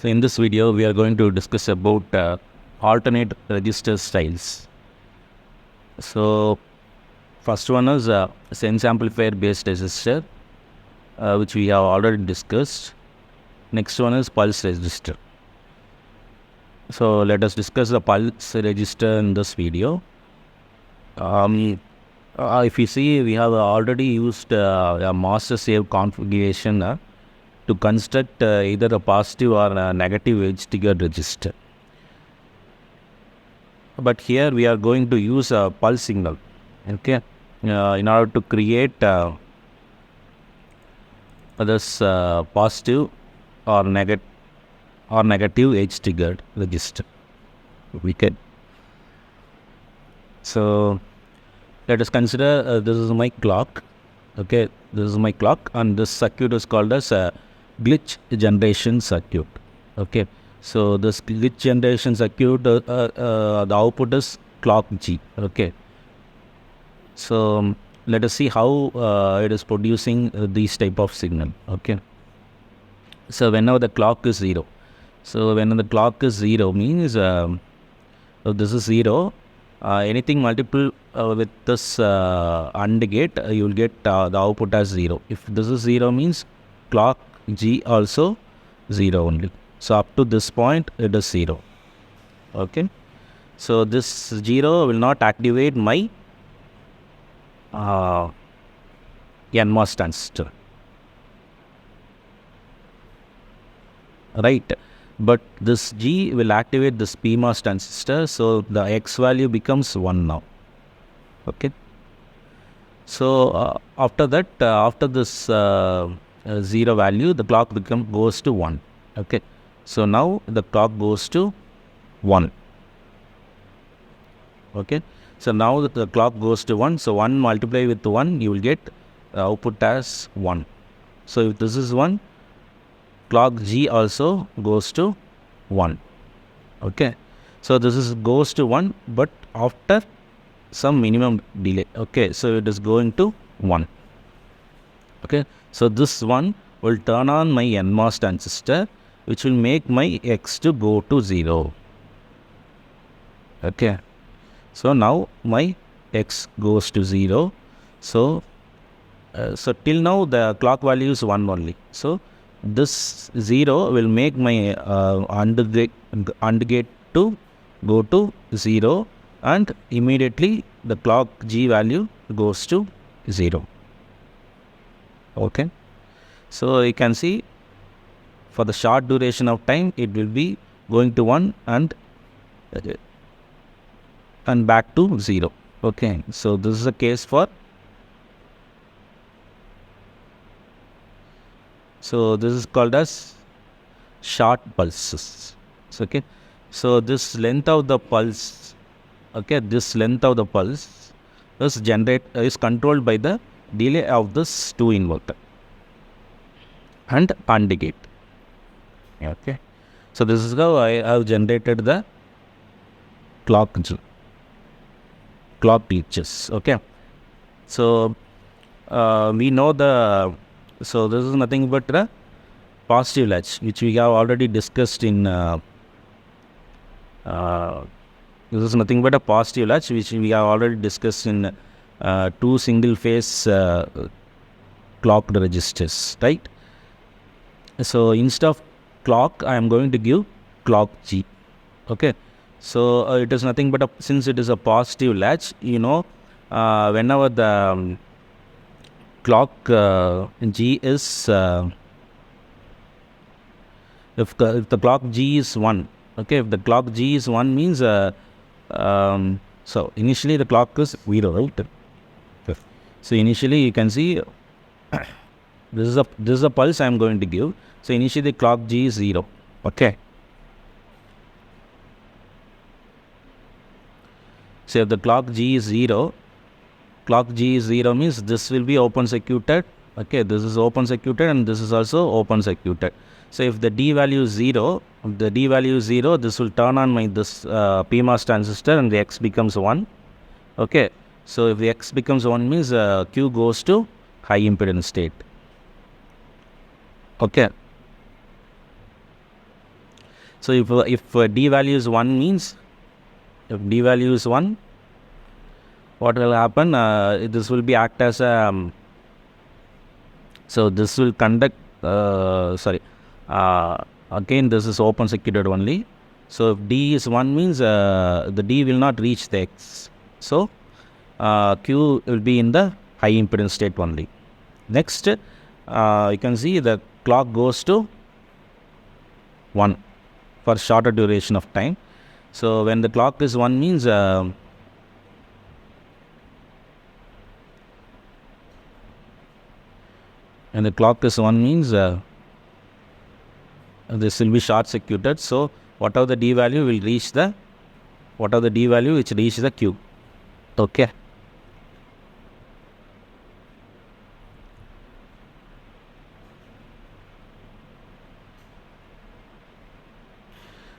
So in this video, we are going to discuss about alternate register styles. So first one is sense amplifier based resistor, which we have already discussed. Next one is pulse register. So let us discuss the pulse register in this video. If you see, we have already used a master slave configuration to construct either a positive or a negative edge triggered register. But here we are going to use a pulse signal, okay, in order to create this positive or negative edge triggered register. Okay. So let us consider this is my clock. Okay, this is my clock, and this circuit is called as a glitch generation circuit. Okay, so this glitch generation circuit, the output is clock G. Okay, so let us see how it is producing these type of signal. Okay, so whenever the clock is 0, so when the clock is 0 means so this is 0. Anything multiple with this AND gate, you will get the output as 0. If this is 0 means clock G also 0 only. So up to this point it is 0. Okay. So this 0 will not activate my NMOS transistor. Right. But this G will activate this PMOS transistor, so the X value becomes 1 now. Okay. So after that, after this 0 value, the clock goes to 1. Okay. So now the clock goes to 1. Okay. So now the clock goes to 1. So 1 multiply with 1, you will get output as 1. So if this is 1, clock G also goes to 1. Okay, so this is goes to 1, but after some minimum delay. Okay, so it is going to 1. Okay, so this one will turn on my NMOS transistor, which will make my X to go to 0. Okay, so now my X goes to 0. So so till now the clock value is 1 only. So this 0 will make my AND gate to go to 0, and immediately the clock G value goes to 0. Okay, so you can see for the short duration of time it will be going to 1 and back to 0. Okay, so this is a case for. So this is called as short pulses. Okay, so this length of the pulse, okay, this length of the pulse is controlled by the delay of this 2 inverter and AND gate. Okay, so this is how I have generated the clock glitches. Okay, so we know the. So this is nothing but the positive latch, which we have already discussed in. This is nothing but a positive latch, which we have already discussed in 2 single phase clocked registers, right? So instead of clock, I am going to give clock G. Okay, so it is nothing but since it is a positive latch, you know, whenever the clock G is if the clock G is 1, okay, if the clock G is 1 means so initially the clock is 0, right? So initially you can see this is a pulse I am going to give. So initially the clock G is 0. Okay, so if the clock G is 0, clock G is 0 means this will be open circuited. Okay, this is open circuited and this is also open circuited. So if the D value is 0, this will turn on my this PMOS transistor and the X becomes 1. Okay, so if the X becomes 1 means Q goes to high impedance state. Okay, So if D value is 1 means, if D value is 1, what will happen? This will be act as a, so this will conduct, again this is open circuited only. So if D is 1 means the D will not reach the X. So Q will be in the high impedance state only. Next, you can see the clock goes to 1 for shorter duration of time. So when the clock is 1 means when the clock is 1 means this will be short circuited. So whatever the D value will reach the, whatever the D value which reaches the Q. Okay.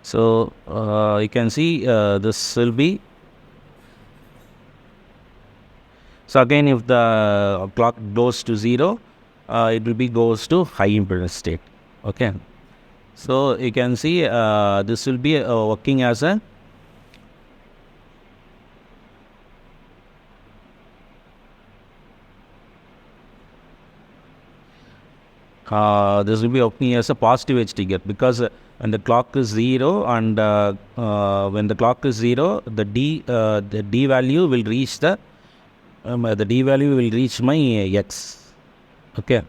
So you can see this will be, so again if the clock goes to 0, it will be goes to high impedance state. Okay. So you can see this will be working as a this will be working as a positive edge trigger, because when the clock is 0 and when the clock is 0, the D value will reach the D value will reach my X. Okay,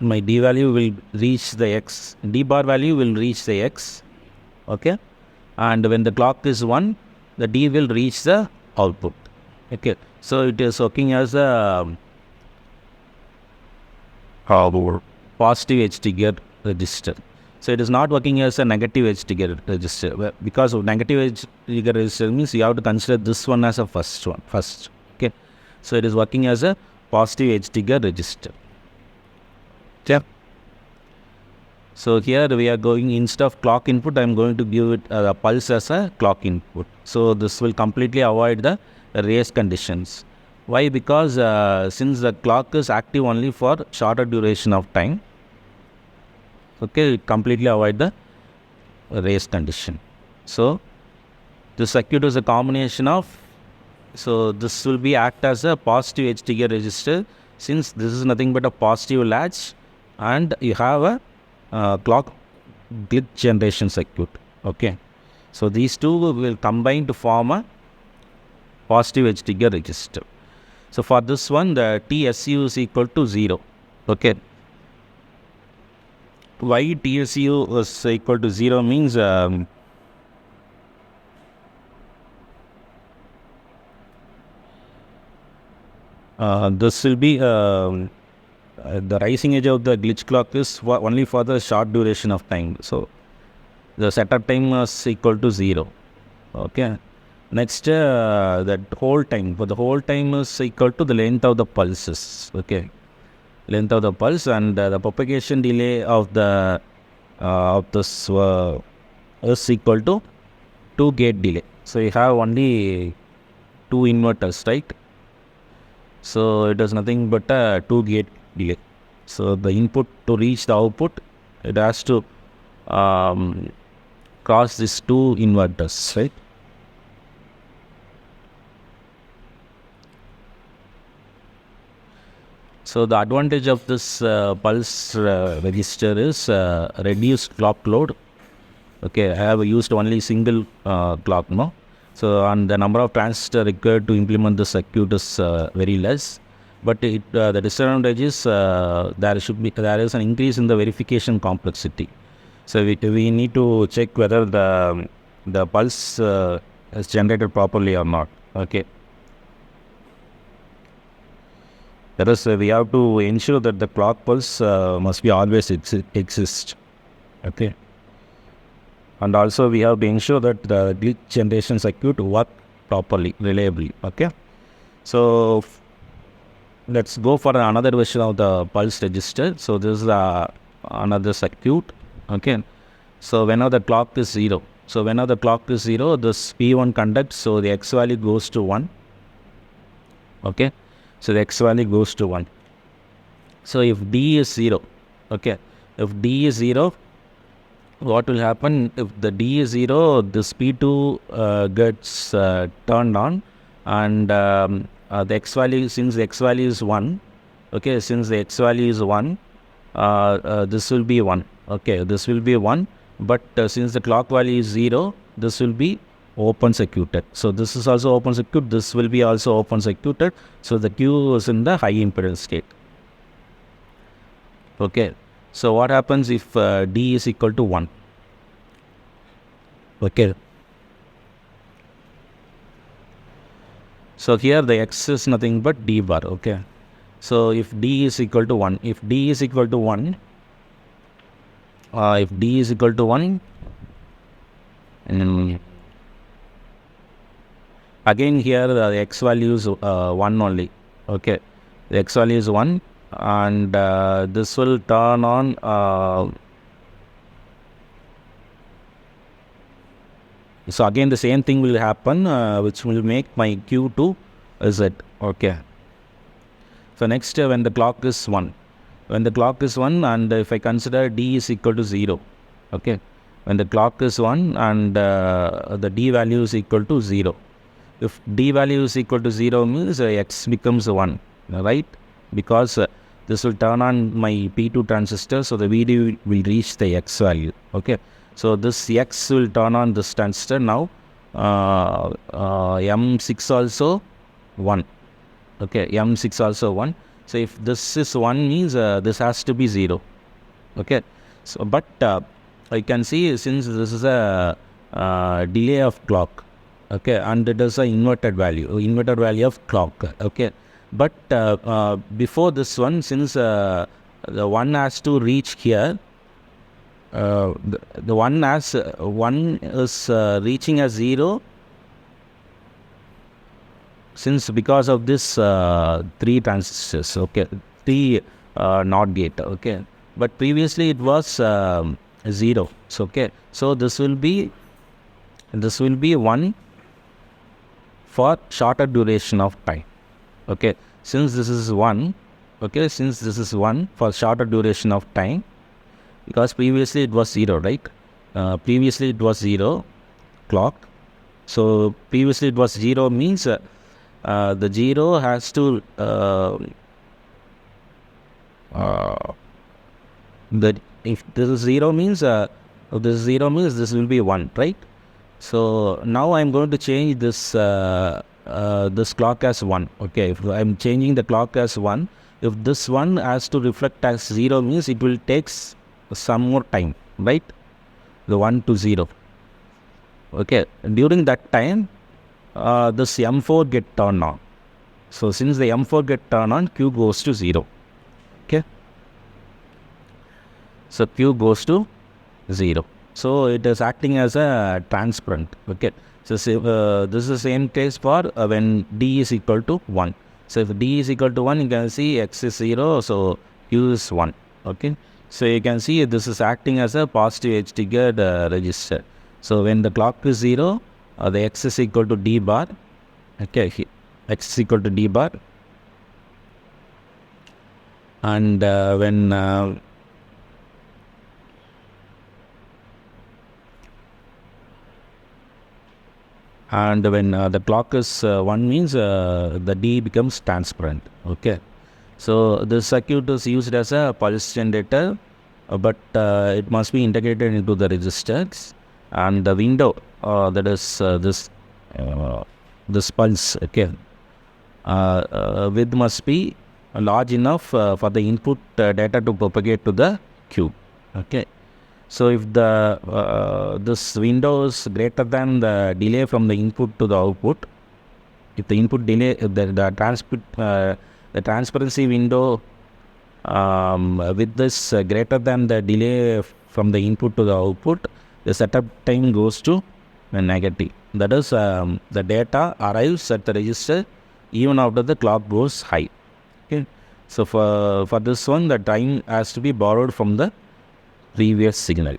my D value will reach the X. D bar value will reach the X. Okay, and when the clock is 1, the D will reach the output. Okay, so it is working as a positive edge trigger register. So it is not working as a negative edge trigger register, because of negative edge trigger register means you have to consider this one as a first. Okay, so it is working as a positive edge trigger register. Yeah. So here we are going, instead of clock input, I am going to give it a pulse as a clock input. So this will completely avoid the race conditions. Why? Because since the clock is active only for shorter duration of time, okay, it completely avoid the race condition. So the circuit is a combination of, so this will be act as a positive edge trigger register, since this is nothing but a positive latch, and you have a clock glitch generation circuit. Okay, so these two will combine to form a positive edge trigger register. So for this one, the TSU is equal to 0. Okay. Why TSU is equal to 0 means this will be the rising edge of the glitch clock is only for the short duration of time. So the setup time is equal to 0. Okay. Next, that whole time, for the whole time is equal to the length of the pulses. Okay, length of the pulse, and the propagation delay of the of this is equal to 2 gate delay. So you have only 2 inverters, right? So it is nothing but a 2 gate delay. So the input to reach the output, it has to cross these 2 inverters, right? So the advantage of this pulse register is reduced clock load. Okay, I have used only single clock now. So and the number of transistors required to implement the circuit is very less. But the disadvantage is there is an increase in the verification complexity. So we need to check whether the pulse is generated properly or not. Okay. That is, we have to ensure that the clock pulse must be always exist. Okay. And also we have to ensure that the glitch generation circuit work properly, reliably. Okay. So let's go for another version of the pulse register. So this is another circuit. Okay. So whenever the clock is 0, this P1 conducts, so the X value goes to 1. Okay. So the X value goes to 1. So if D is 0, okay, if D is 0, what will happen if the D is 0, this P2 gets turned on, and the X value, since the X value is 1, okay, since the X value is 1, this will be 1, okay, this will be 1, but since the clock value is 0, this will be open circuited. So this is also open circuit, this will be also open circuited, so the Q is in the high impedance state. Okay, so what happens if D is equal to 1? Okay, so here the X is nothing but D bar. Okay, so if D is equal to 1, if D is equal to 1, again here the X value is 1 only. Okay, the X value is 1, and this will turn on. So again the same thing will happen, which will make my Q to Z. Okay. So next, when the clock is 1, and if I consider D is equal to 0, okay, when the clock is 1 and the D value is equal to 0. If D value is equal to 0 means X becomes 1, right? Because this will turn on my P2 transistor, so the VD will reach the X value. Okay, so this X will turn on this transistor. Now M6 also 1. Okay, M6 also 1. So if this is 1 means this has to be 0. Okay, so but I can see, since this is a delay of clock, okay, and it is a inverted value of clock. Okay, but before this one, since the one has to reach here, the one is reaching as 0, since because of this 3 transistors, okay, 3 NOT gate, okay, but previously it was 0. So okay, so this will be 1 for shorter duration of time. Okay, since this is 1, okay, since this is 1 for shorter duration of time, because previously it was 0, right? Previously it was 0 clock. So previously it was 0 means the 0 has to if this is 0 means this will be 1, right? So now I'm going to change this this clock as 1. Okay, if I'm changing the clock as 1, if this one has to reflect as 0 means it will take some more time, right? The 1 to 0. Okay, during that time this M4 get turned on. So since the M4 get turned on, Q goes to 0. Okay, so Q goes to 0. So it is acting as a transparent. Okay, so this is the same case for when D is equal to 1. So if D is equal to 1, you can see X is 0, so Q is 1. Okay, so you can see this is acting as a positive edge triggered register. So when the clock is 0, the X is equal to D bar. Okay, X is equal to D bar, and when the clock is 1 means the D becomes transparent. Okay, so this circuit is used as a pulse generator, but it must be integrated into the resistors, and the window that is this pulse, okay, width must be large enough for the input data to propagate to the Q. Okay, so if the this window is greater than the delay from the input to the output, if the input delay, the transparency window with this greater than the delay from the input to the output, the setup time goes to negative. That is, the data arrives at the register even after the clock goes high. Okay, so for this one, the time has to be borrowed from the previous signal.